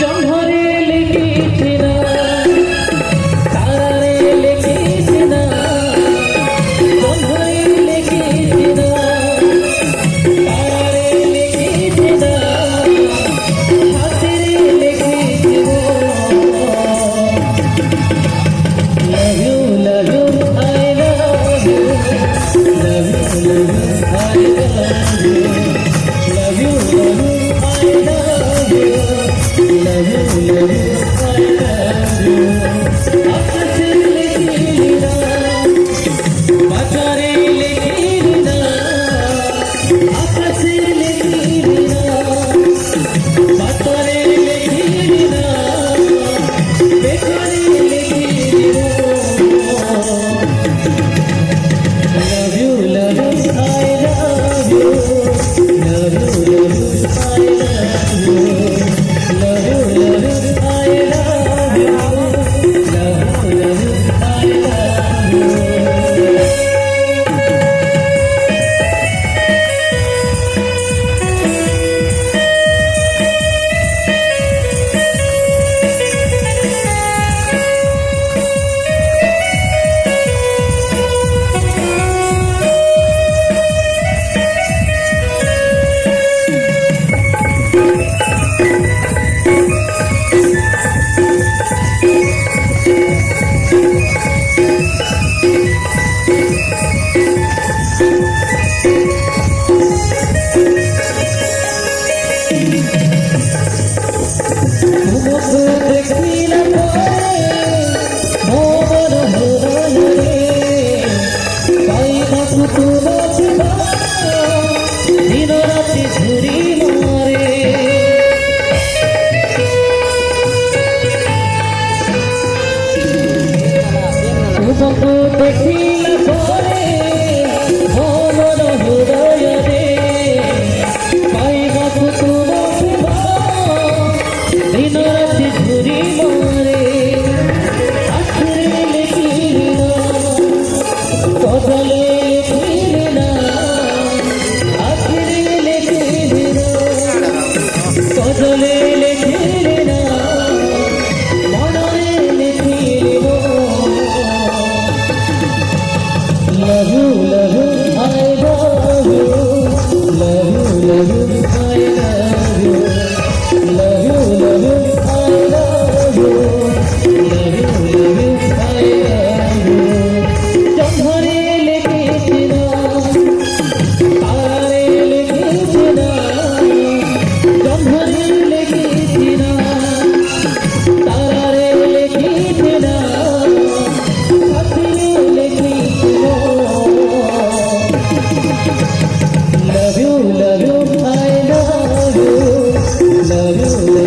জহরে লিখেছি না তারারে লিখেছি না জহরে লিখেছি না তারারে লিখেছি না হাতেরে লিখেছি love you love you I love you love you love you I love you love you love you I love you love you love you I love you আকাশে লিখিলি না বাজারে লিখিলি না আকাশে লিখিলি না বাজারে লিখিলি না বেকারে লিখিলি না love you love you I love you love you love you I love you love you love you I love you love you love you I love you love you love you I love you love you love you I love you love you love you I love you love you love you I love you জহরে লিখেছি না তারারে লিখেছি না জহরে লিখেছি না তারারে লিখেছি না হাতেরে লিখেছি না love you I love you love you